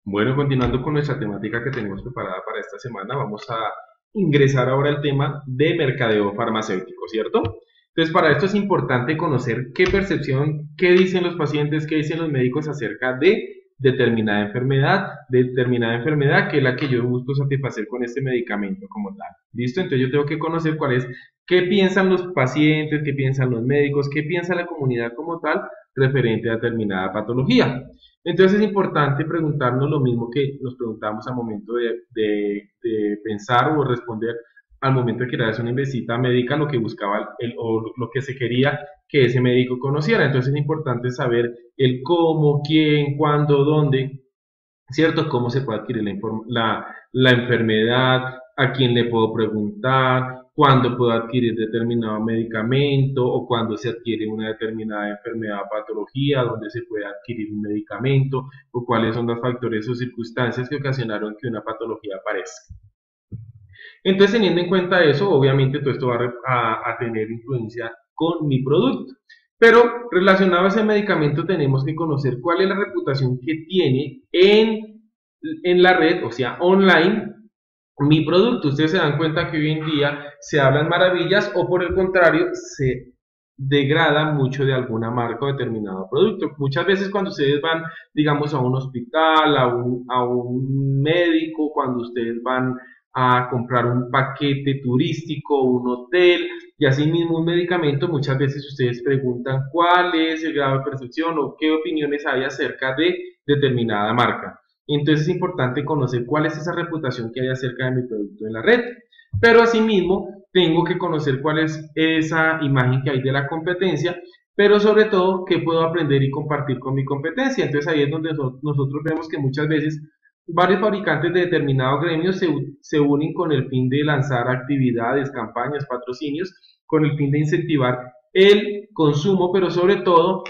Bueno, continuando con nuestra temática que tenemos preparada para esta semana, vamos a ingresar ahora al tema de mercadeo farmacéutico, ¿cierto? Entonces, para esto es importante conocer qué percepción, qué dicen los pacientes, qué dicen los médicos acerca de determinada enfermedad que es la que yo busco satisfacer con este medicamento como tal. ¿Listo? Entonces yo tengo que conocer qué piensan los pacientes, qué piensan los médicos, qué piensa la comunidad como tal referente a determinada patología. Entonces es importante preguntarnos lo mismo que nos preguntamos al momento de pensar o responder al momento de que era una visita médica, lo que buscaba o lo que se quería que ese médico conociera. Entonces es importante saber el cómo, quién, cuándo, dónde, ¿cierto? Cómo se puede adquirir la enfermedad, a quién le puedo preguntar, cuándo puedo adquirir determinado medicamento o cuándo se adquiere una determinada enfermedad o patología, dónde se puede adquirir un medicamento o cuáles son los factores o circunstancias que ocasionaron que una patología aparezca. Entonces, teniendo en cuenta eso, obviamente todo esto va a tener influencia con mi producto. Pero relacionado a ese medicamento tenemos que conocer cuál es la reputación que tiene en la red, o sea, online, mi producto. Ustedes se dan cuenta que hoy en día se hablan maravillas o por el contrario se degrada mucho de alguna marca o determinado producto. Muchas veces cuando ustedes van, digamos, a un hospital, a un médico, cuando ustedes van a comprar un paquete turístico, un hotel y así mismo un medicamento, muchas veces ustedes preguntan cuál es el grado de percepción o qué opiniones hay acerca de determinada marca. Entonces es importante conocer cuál es esa reputación que hay acerca de mi producto en la red. Pero asimismo, tengo que conocer cuál es esa imagen que hay de la competencia, pero sobre todo, qué puedo aprender y compartir con mi competencia. Entonces ahí es donde nosotros vemos que muchas veces varios fabricantes de determinados gremios se unen con el fin de lanzar actividades, campañas, patrocinios, con el fin de incentivar el consumo, pero sobre todo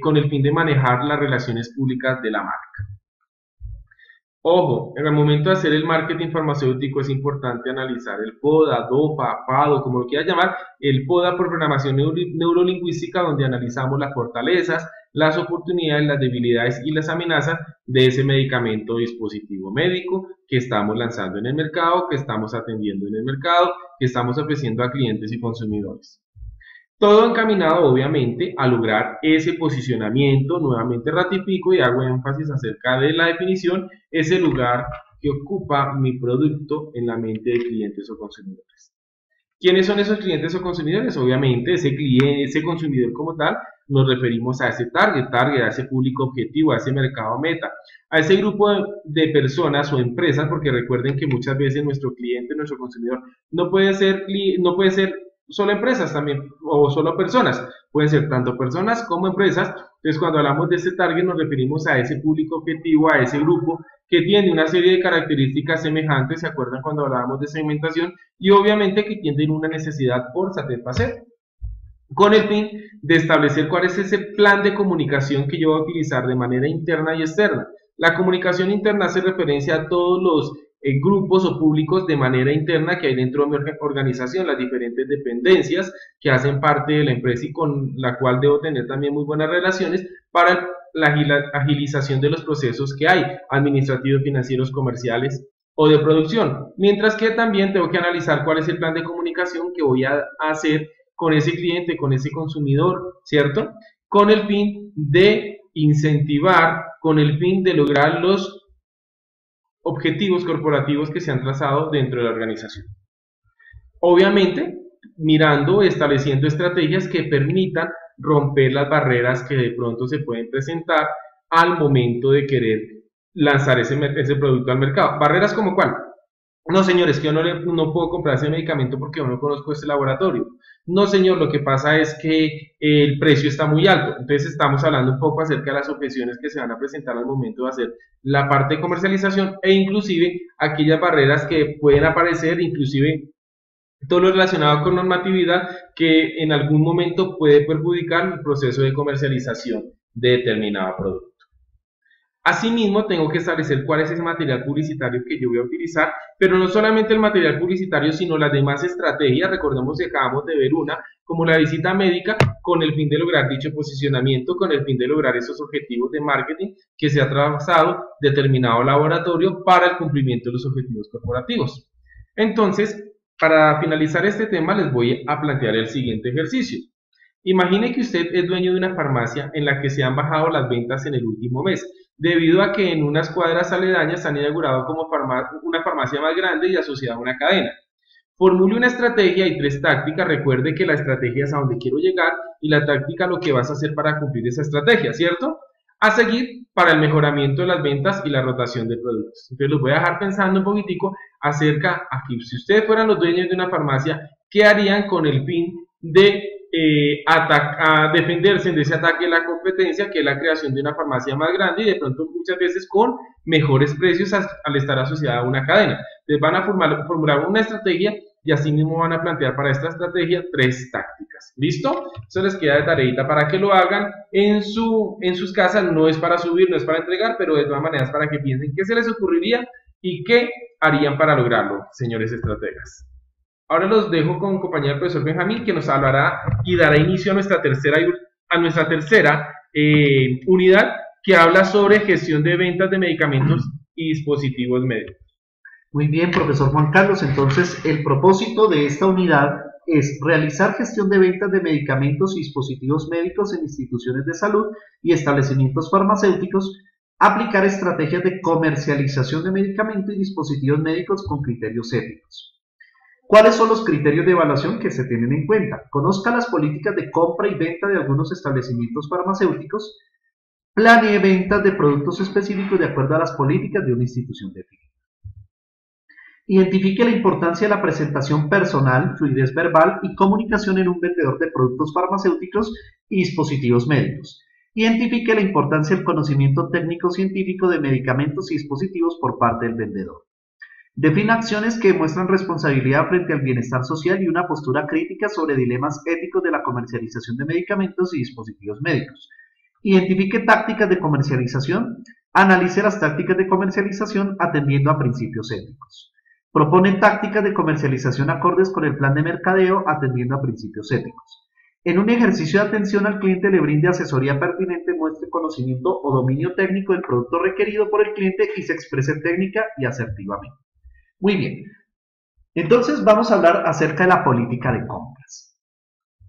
con el fin de manejar las relaciones públicas de la marca. Ojo, en el momento de hacer el marketing farmacéutico es importante analizar el PODA, DOPA, PADO, como lo quieras llamar, el PODA por programación neurolingüística, donde analizamos las fortalezas, las oportunidades, las debilidades y las amenazas de ese medicamento o dispositivo médico que estamos lanzando en el mercado, que estamos atendiendo en el mercado, que estamos ofreciendo a clientes y consumidores. Todo encaminado, obviamente, a lograr ese posicionamiento. Nuevamente ratifico y hago énfasis acerca de la definición, ese lugar que ocupa mi producto en la mente de clientes o consumidores. ¿Quiénes son esos clientes o consumidores? Obviamente, ese cliente, ese consumidor como tal, nos referimos a ese target, a ese público objetivo, a ese mercado meta, a ese grupo de personas o empresas, porque recuerden que muchas veces nuestro cliente, nuestro consumidor, no puede ser solo empresas también, o solo personas, pueden ser tanto personas como empresas. Entonces cuando hablamos de este target nos referimos a ese público objetivo, a ese grupo que tiene una serie de características semejantes, ¿se acuerdan cuando hablábamos de segmentación? Y obviamente que tienen una necesidad por satisfacer, con el fin de establecer cuál es ese plan de comunicación que yo voy a utilizar de manera interna y externa. La comunicación interna hace referencia a todos los grupos o públicos de manera interna que hay dentro de mi organización, las diferentes dependencias que hacen parte de la empresa y con la cual debo tener también muy buenas relaciones para la agilización de los procesos que hay, administrativos, financieros, comerciales o de producción. Mientras que también tengo que analizar cuál es el plan de comunicación que voy a hacer con ese cliente, con ese consumidor, ¿cierto? Con el fin de incentivar, con el fin de lograr los objetivos corporativos que se han trazado dentro de la organización. Obviamente, mirando, estableciendo estrategias que permitan romper las barreras que de pronto se pueden presentar al momento de querer lanzar ese producto al mercado. ¿Barreras como cuál? No, señores, que yo no puedo comprar ese medicamento porque yo no conozco este laboratorio. No, señor, lo que pasa es que el precio está muy alto. Entonces estamos hablando un poco acerca de las objeciones que se van a presentar al momento de hacer la parte de comercialización e inclusive aquellas barreras que pueden aparecer, inclusive todo lo relacionado con normatividad que en algún momento puede perjudicar el proceso de comercialización de determinado producto. Asimismo, tengo que establecer cuál es ese material publicitario que yo voy a utilizar, pero no solamente el material publicitario, sino las demás estrategias. Recordemos que acabamos de ver una, como la visita médica, con el fin de lograr dicho posicionamiento, con el fin de lograr esos objetivos de marketing que se ha trazado determinado laboratorio para el cumplimiento de los objetivos corporativos. Entonces, para finalizar este tema, les voy a plantear el siguiente ejercicio. Imagine que usted es dueño de una farmacia en la que se han bajado las ventas en el último mes, debido a que en unas cuadras aledañas han inaugurado como una farmacia más grande y asociada a una cadena. Formule una estrategia y 3 tácticas. Recuerde que la estrategia es a donde quiero llegar y la táctica lo que vas a hacer para cumplir esa estrategia, ¿cierto? A seguir para el mejoramiento de las ventas y la rotación de productos. Entonces los voy a dejar pensando un poquitico acerca a que si ustedes fueran los dueños de una farmacia, ¿qué harían con el fin de a defenderse de ese ataque de la competencia, que es la creación de una farmacia más grande y de pronto muchas veces con mejores precios al estar asociada a una cadena? Entonces van a formular una estrategia y así mismo van a plantear para esta estrategia 3 tácticas. ¿Listo? Eso les queda de tareita para que lo hagan en sus casas. No es para subir, no es para entregar, pero de todas maneras para que piensen qué se les ocurriría y qué harían para lograrlo, señores estrategas. Ahora los dejo con compañía del profesor Benjamín, que nos hablará y dará inicio a nuestra tercera unidad, que habla sobre gestión de ventas de medicamentos y dispositivos médicos. Muy bien, profesor Juan Carlos. Entonces, el propósito de esta unidad es realizar gestión de ventas de medicamentos y dispositivos médicos en instituciones de salud y establecimientos farmacéuticos, aplicar estrategias de comercialización de medicamentos y dispositivos médicos con criterios éticos. ¿Cuáles son los criterios de evaluación que se tienen en cuenta? Conozca las políticas de compra y venta de algunos establecimientos farmacéuticos. Planee ventas de productos específicos de acuerdo a las políticas de una institución definida. Identifique la importancia de la presentación personal, fluidez verbal y comunicación en un vendedor de productos farmacéuticos y dispositivos médicos. Identifique la importancia del conocimiento técnico-científico de medicamentos y dispositivos por parte del vendedor. Defina acciones que demuestran responsabilidad frente al bienestar social y una postura crítica sobre dilemas éticos de la comercialización de medicamentos y dispositivos médicos. Identifique tácticas de comercialización. Analice las tácticas de comercialización atendiendo a principios éticos. Propone tácticas de comercialización acordes con el plan de mercadeo atendiendo a principios éticos. En un ejercicio de atención al cliente le brinde asesoría pertinente, muestre conocimiento o dominio técnico del producto requerido por el cliente y se exprese técnica y asertivamente. Muy bien, entonces vamos a hablar acerca de la política de compras.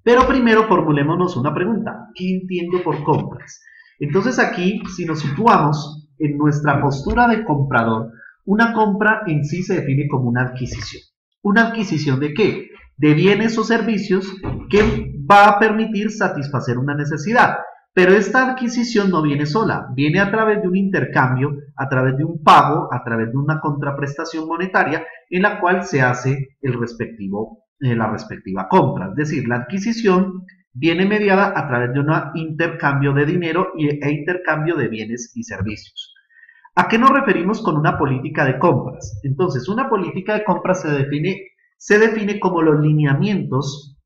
Pero primero formulémonos una pregunta: ¿qué entiendo por compras? Entonces aquí, si nos situamos en nuestra postura de comprador, una compra en sí se define como una adquisición. ¿Una adquisición de qué? De bienes o servicios que va a permitir satisfacer una necesidad. Pero esta adquisición no viene sola, viene a través de un intercambio, a través de un pago, a través de una contraprestación monetaria en la cual se hace la respectiva compra. Es decir, la adquisición viene mediada a través de un intercambio de dinero e intercambio de bienes y servicios. ¿A qué nos referimos con una política de compras? Entonces, una política de compras se define como los lineamientos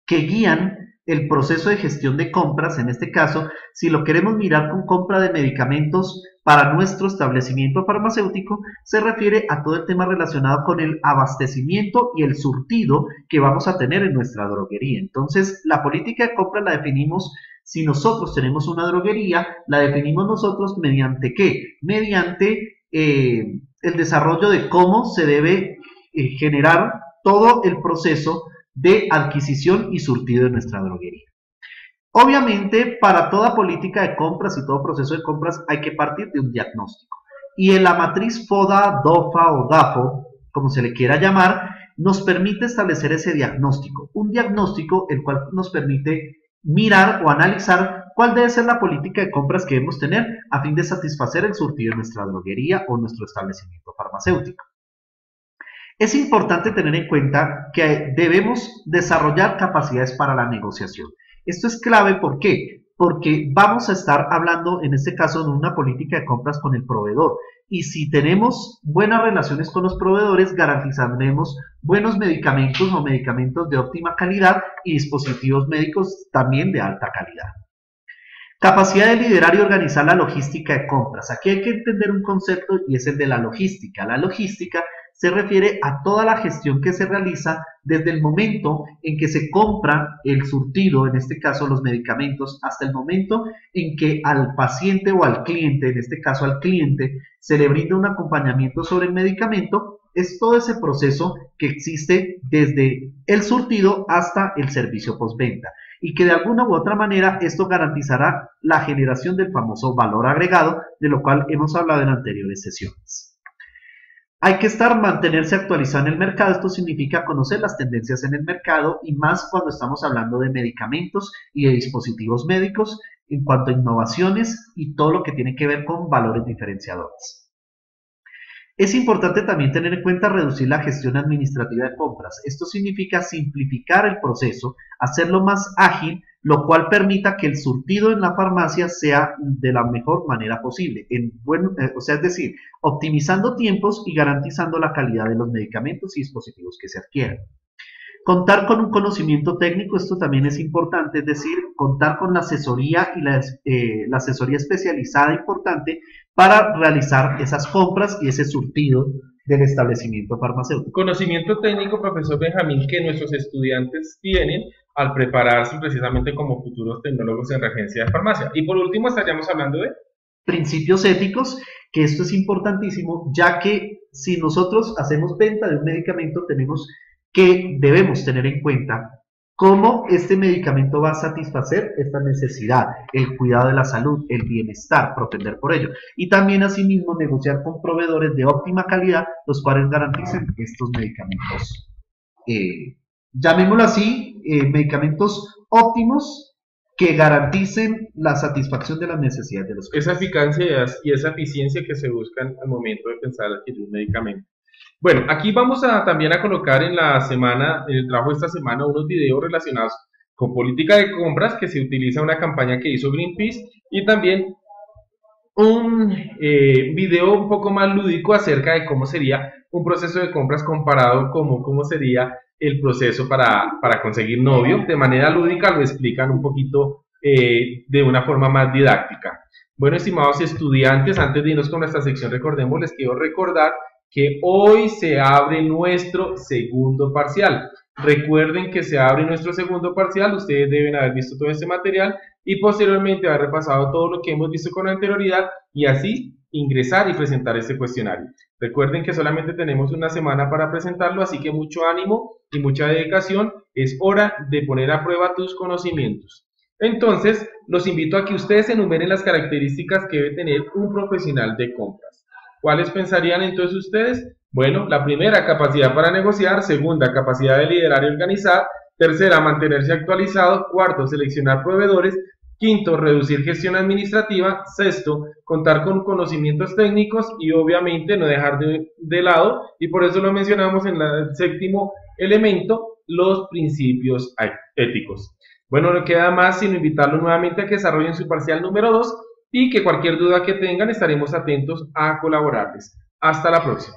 que guían el proceso de gestión de compras. En este caso, si lo queremos mirar con compra de medicamentos para nuestro establecimiento farmacéutico, se refiere a todo el tema relacionado con el abastecimiento y el surtido que vamos a tener en nuestra droguería. Entonces, la política de compra la definimos, si nosotros tenemos una droguería, la definimos nosotros mediante ¿qué? Mediante el desarrollo de cómo se debe generar todo el proceso de adquisición y surtido de nuestra droguería. Obviamente, para toda política de compras y todo proceso de compras hay que partir de un diagnóstico. Y en la matriz FODA, DOFA o DAFO, como se le quiera llamar, nos permite establecer ese diagnóstico. Un diagnóstico el cual nos permite mirar o analizar cuál debe ser la política de compras que debemos tener a fin de satisfacer el surtido de nuestra droguería o nuestro establecimiento farmacéutico. Es importante tener en cuenta que debemos desarrollar capacidades para la negociación. Esto es clave, ¿por qué? Porque vamos a estar hablando, en este caso, de una política de compras con el proveedor. Y si tenemos buenas relaciones con los proveedores, garantizaremos buenos medicamentos o medicamentos de óptima calidad y dispositivos médicos también de alta calidad. Capacidad de liderar y organizar la logística de compras. Aquí hay que entender un concepto y es el de la logística. La logística se refiere a toda la gestión que se realiza desde el momento en que se compra el surtido, en este caso los medicamentos, hasta el momento en que al paciente o al cliente, en este caso al cliente, se le brinda un acompañamiento sobre el medicamento. Es todo ese proceso que existe desde el surtido hasta el servicio postventa y que de alguna u otra manera esto garantizará la generación del famoso valor agregado, de lo cual hemos hablado en anteriores sesiones. Hay que mantenerse actualizado en el mercado. Esto significa conocer las tendencias en el mercado y más cuando estamos hablando de medicamentos y de dispositivos médicos en cuanto a innovaciones y todo lo que tiene que ver con valores diferenciadores. Es importante también tener en cuenta reducir la gestión administrativa de compras. Esto significa simplificar el proceso, hacerlo más ágil, lo cual permita que el surtido en la farmacia sea de la mejor manera posible. Es decir, optimizando tiempos y garantizando la calidad de los medicamentos y dispositivos que se adquieran. Contar con un conocimiento técnico, esto también es importante, es decir, contar con la asesoría y la asesoría especializada importante para realizar esas compras y ese surtido del establecimiento farmacéutico. Conocimiento técnico, profesor Benjamín, que nuestros estudiantes tienen al prepararse precisamente como futuros tecnólogos en regencia de farmacia. Y por último estaríamos hablando de principios éticos, que esto es importantísimo, ya que si nosotros hacemos venta de un medicamento debemos tener en cuenta cómo este medicamento va a satisfacer esta necesidad, el cuidado de la salud, el bienestar, propender por ello. Y también asimismo negociar con proveedores de óptima calidad, los cuales garanticen estos medicamentos. Llamémoslo así, medicamentos óptimos que garanticen la satisfacción de las necesidades de los clientes. Esa eficacia y esa eficiencia que se buscan al momento de pensar adquirir un medicamento. Bueno, aquí vamos también a colocar en el trabajo de esta semana, unos videos relacionados con política de compras, que se utiliza una campaña que hizo Greenpeace, y también un video un poco más lúdico acerca de cómo sería un proceso de compras comparado con cómo sería el proceso para conseguir novio. De manera lúdica lo explican un poquito de una forma más didáctica. Bueno, estimados estudiantes, antes de irnos con nuestra sección, recordemos, les quiero recordar que hoy se abre nuestro segundo parcial. Recuerden que se abre nuestro segundo parcial, ustedes deben haber visto todo este material y posteriormente haber repasado todo lo que hemos visto con anterioridad y así ingresar y presentar este cuestionario. Recuerden que solamente tenemos una semana para presentarlo, así que mucho ánimo y mucha dedicación. Es hora de poner a prueba tus conocimientos. Entonces, los invito a que ustedes enumeren las características que debe tener un profesional de compras. ¿Cuáles pensarían entonces ustedes? Bueno, la primera, capacidad para negociar. Segunda, capacidad de liderar y organizar. Tercera, mantenerse actualizado. Cuarto, seleccionar proveedores. Quinto, reducir gestión administrativa. Sexto, contar con conocimientos técnicos y obviamente no dejar de lado, y por eso lo mencionamos en el séptimo elemento, los principios éticos. Bueno, no queda más sino invitarlos nuevamente a que desarrollen su parcial número 2 y que cualquier duda que tengan estaremos atentos a colaborarles. Hasta la próxima.